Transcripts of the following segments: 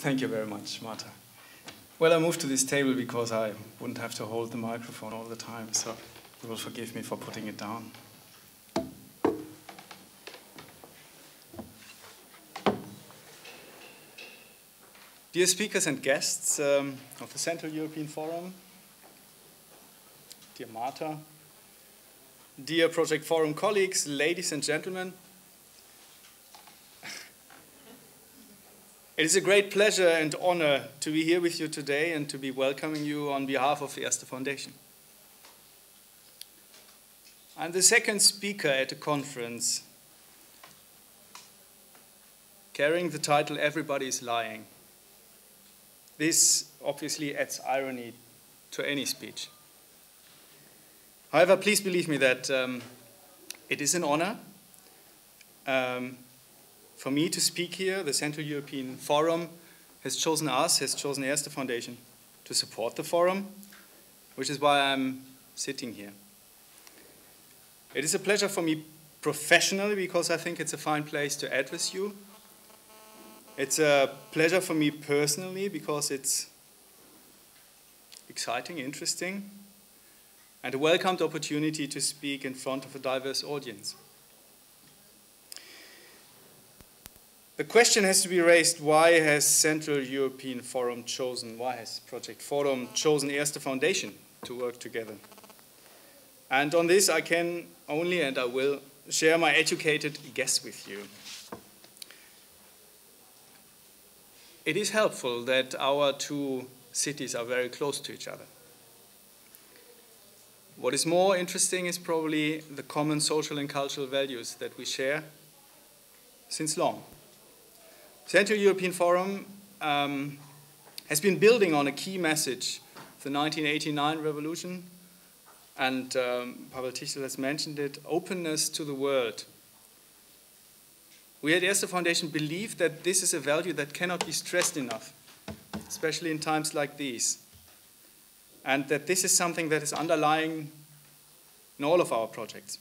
Thank you very much, Marta. Well, I moved to this table because I wouldn't have to hold the microphone all the time, so you will forgive me for putting it down. Dear speakers and guests of the Central European Forum, dear Marta, dear Project Forum colleagues, ladies and gentlemen, it is a great pleasure and honor to be here with you today and to be welcoming you on behalf of the ERSTE Foundation. I'm the second speaker at a conference carrying the title "Everybody is Lying." This obviously adds irony to any speech. However, please believe me that it is an honor for me to speak here. The Central European Forum has chosen us, has chosen the ERSTE Foundation to support the forum, which is why I'm sitting here. It is a pleasure for me professionally because I think it's a fine place to address you. It's a pleasure for me personally because it's exciting, interesting, and a welcomed opportunity to speak in front of a diverse audience. The question has to be raised, why has Central European Forum chosen, why has Project Forum chosen ERSTE Foundation to work together? And on this I can only and I will share my educated guess with you. It is helpful that our two cities are very close to each other. What is more interesting is probably the common social and cultural values that we share since long. Central European Forum has been building on a key message, the 1989 revolution, and Pavel Tichel has mentioned it, openness to the world. We at ERSTE Foundation believe that this is a value that cannot be stressed enough, especially in times like these, and that this is something that is underlying in all of our projects.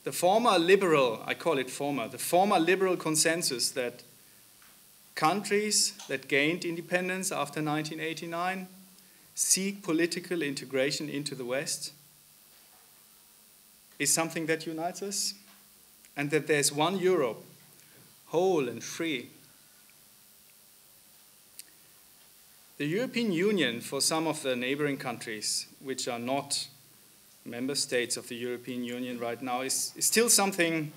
The former liberal, I call it former, the former liberal consensus that countries that gained independence after 1989 seek political integration into the West is something that unites us, and that there's one Europe, whole and free. The European Union, for some of the neighboring countries, which are not member states of the European Union right now, is still something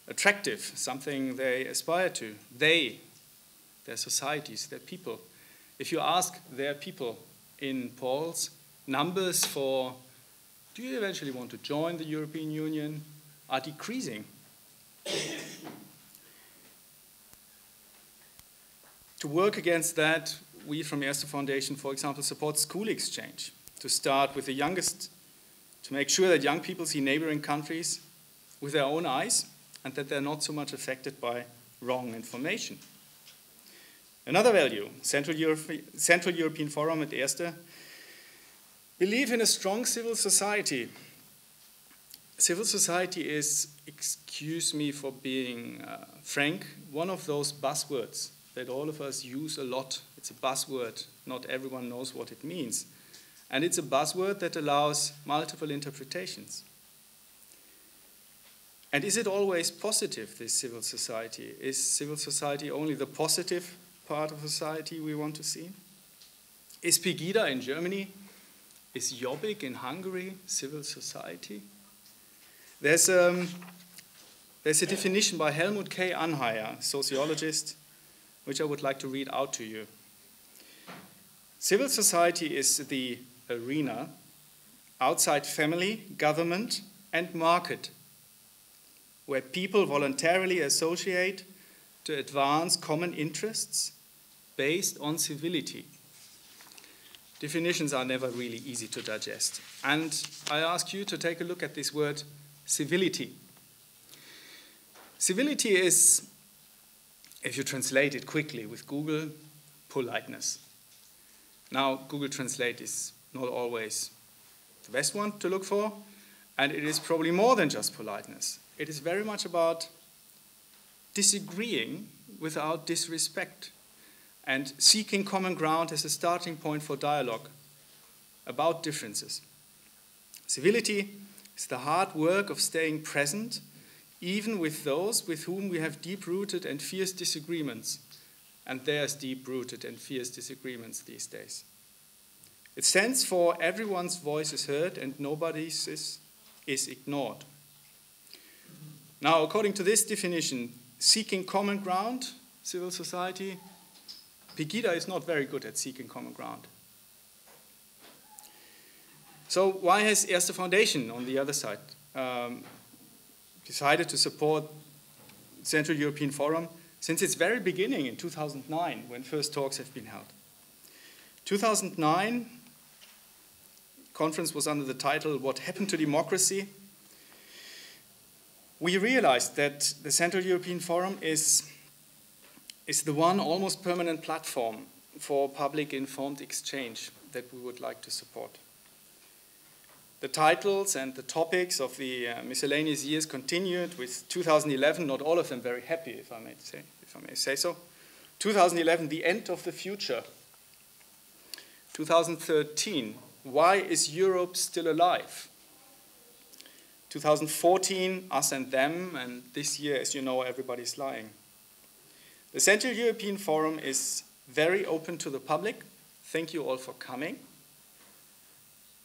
attractive, something they aspire to. Their societies, their people. If you ask their people in polls, numbers for do you eventually want to join the European Union are decreasing. To work against that, we from ERSTE Foundation, for example, support school exchange, to start with the youngest, to make sure that young people see neighboring countries with their own eyes and that they're not so much affected by wrong information. Another value, Central European Forum at ERSTE, believe in a strong civil society. Civil society is, excuse me for being frank, one of those buzzwords that all of us use a lot. It's a buzzword. Not everyone knows what it means. And it's a buzzword that allows multiple interpretations. And is it always positive, this civil society? Is civil society only the positive part of society we want to see? Is Pegida in Germany? Is Jobbik in Hungary civil society? There's a definition by Helmut K. Anheier, sociologist, which I would like to read out to you. Civil society is the arena outside family, government, and market, where people voluntarily associate to advance common interests based on civility. Definitions are never really easy to digest. And I ask you to take a look at this word, civility. Civility is, if you translate it quickly with Google, politeness. Now, Google Translate is not always the best one to look for, and it is probably more than just politeness. It is very much about disagreeing without disrespect, and seeking common ground as a starting point for dialogue about differences. Civility is the hard work of staying present, even with those with whom we have deep-rooted and fierce disagreements. And there's deep-rooted and fierce disagreements these days. It stands for everyone's voice is heard and nobody's is ignored. Now, according to this definition, seeking common ground, civil society, Pegida is not very good at seeking common ground. So why has ERSTE Foundation, on the other side, decided to support Central European Forum since its very beginning in 2009, when first talks have been held? 2009, conference was under the title, What Happened to Democracy? We realized that the Central European Forum is the one almost permanent platform for public informed exchange that we would like to support. The titles and the topics of the miscellaneous years continued with 2011, not all of them very happy, if I may say so. 2011, the end of the future. 2013, why is Europe still alive? 2014, us and them, and this year, as you know, everybody's lying. The Central European Forum is very open to the public. Thank you all for coming.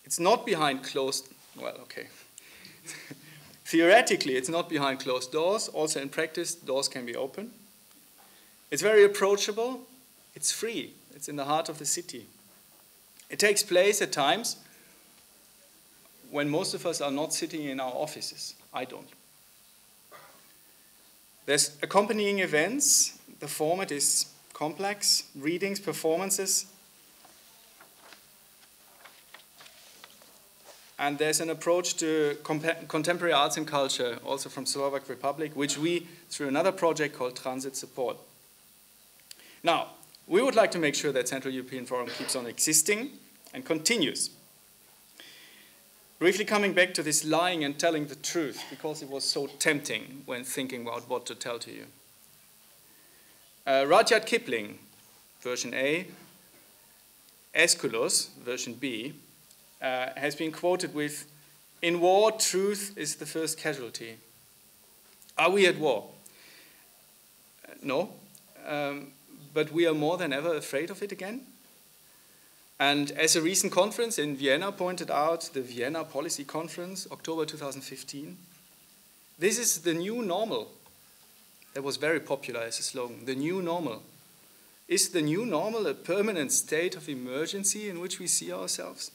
It's not behind closed, well, okay. Theoretically, it's not behind closed doors. Also in practice, doors can be open. It's very approachable. It's free. It's in the heart of the city. It takes place at times when most of us are not sitting in our offices. I don't. There's accompanying events. The format is complex, readings, performances. And there's an approach to contemporary arts and culture, also from Slovak Republic, which we, through another project called Transit, support. Now, we would like to make sure that Central European Forum keeps on existing and continues. Briefly coming back to this lying and telling the truth, because it was so tempting when thinking about what to tell to you. Rudyard Kipling, version A, Aeschylus, version B, has been quoted with, "In war, truth is the first casualty." Are we at war? No, but we are more than ever afraid of it again. And as a recent conference in Vienna pointed out, the Vienna Policy Conference, October 2015, this is the new normal. That was very popular as a slogan, the new normal. Is the new normal a permanent state of emergency in which we see ourselves?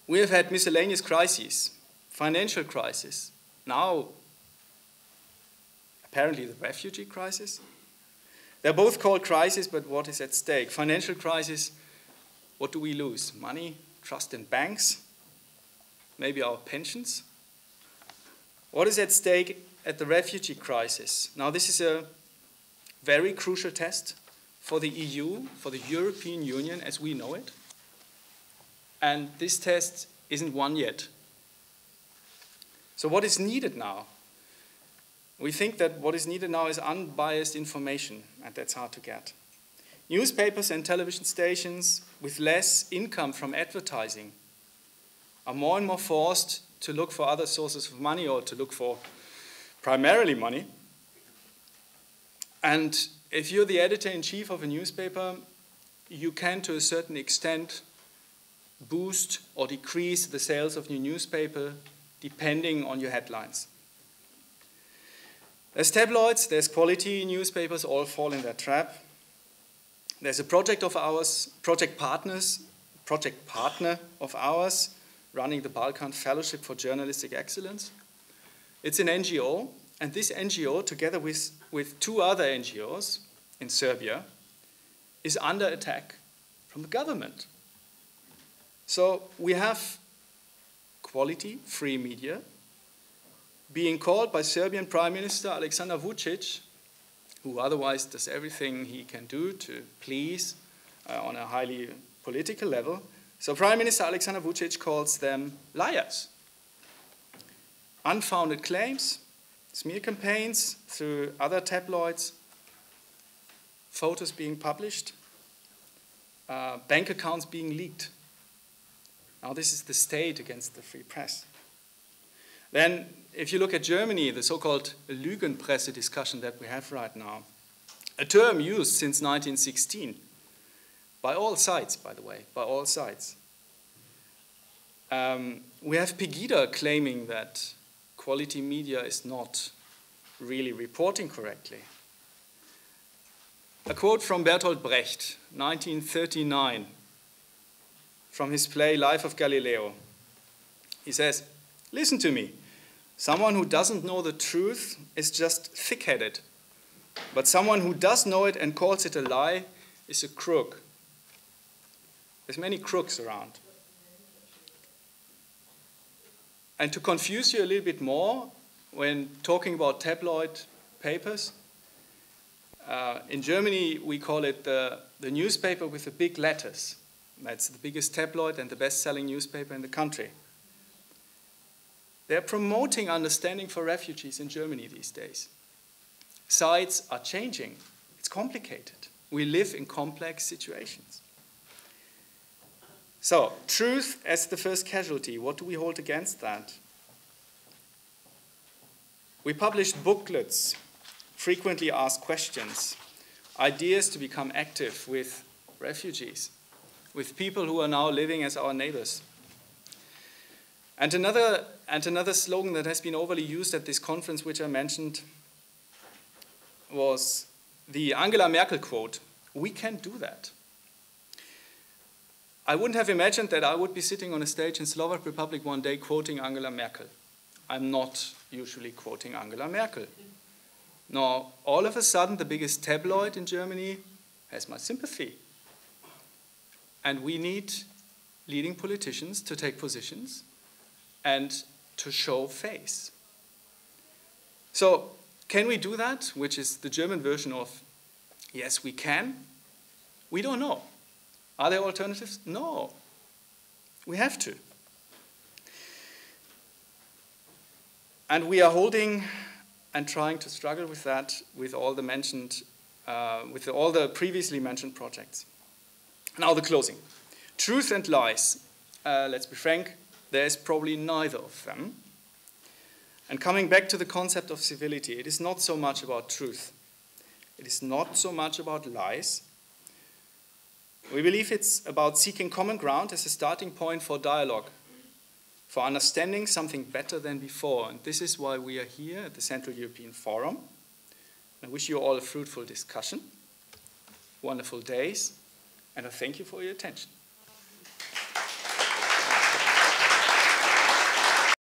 We have had miscellaneous crises, financial crisis, now apparently the refugee crisis. They're both called crises, but what is at stake? Financial crisis, what do we lose? Money, trust in banks, maybe our pensions? What is at stake at the refugee crisis? Now, this is a very crucial test for the EU, for the European Union as we know it. And this test isn't won yet. So what is needed now? We think that what is needed now is unbiased information, and that's hard to get. Newspapers and television stations with less income from advertising are more and more forced to look for other sources of money, or to look for primarily money. And if you're the editor-in-chief of a newspaper, you can, to a certain extent, boost or decrease the sales of your newspaper depending on your headlines. There's tabloids, there's quality newspapers, all fall in that trap. There's a project of ours, project partner of ours, running the Balkan Fellowship for Journalistic Excellence. It's an NGO, and this NGO, together with two other NGOs in Serbia, is under attack from the government. So we have quality, free media, being called by Serbian Prime Minister Aleksandar Vučić, who otherwise does everything he can do to please on a highly political level. So Prime Minister Aleksandar Vučić calls them liars. Unfounded claims, smear campaigns through other tabloids, photos being published, bank accounts being leaked. Now this is the state against the free press. Then if you look at Germany, the so-called Lügenpresse discussion that we have right now, a term used since 1916, by all sides, by the way, by all sides. We have Pegida claiming that quality media is not really reporting correctly. A quote from Bertolt Brecht, 1939, from his play Life of Galileo. He says, "Listen to me. Someone who doesn't know the truth is just thick-headed, but someone who does know it and calls it a lie is a crook." There's many crooks around. And to confuse you a little bit more, when talking about tabloid papers, in Germany we call it the newspaper with the big letters. That's the biggest tabloid and the best-selling newspaper in the country. They're promoting understanding for refugees in Germany these days. Sides are changing. It's complicated. We live in complex situations. So, truth as the first casualty. What do we hold against that? We published booklets, frequently asked questions, ideas to become active with refugees, with people who are now living as our neighbors. And another slogan that has been overly used at this conference, which I mentioned, was the Angela Merkel quote, "We can do that." I wouldn't have imagined that I would be sitting on a stage in Slovak Republic one day quoting Angela Merkel. I'm not usually quoting Angela Merkel. No, all of a sudden the biggest tabloid in Germany has my sympathy. And we need leading politicians to take positions and to show face. So, can we do that? Which is the German version of, yes, we can. We don't know. Are there alternatives? No. We have to. And we are holding and trying to struggle with that with all the all the previously mentioned projects. Now the closing. Truth and lies. Let's be frank, there is probably neither of them. And coming back to the concept of civility, it is not so much about truth. It is not so much about lies. We believe it's about seeking common ground as a starting point for dialogue, for understanding something better than before. And this is why we are here at the Central European Forum. I wish you all a fruitful discussion, wonderful days, and I thank you for your attention.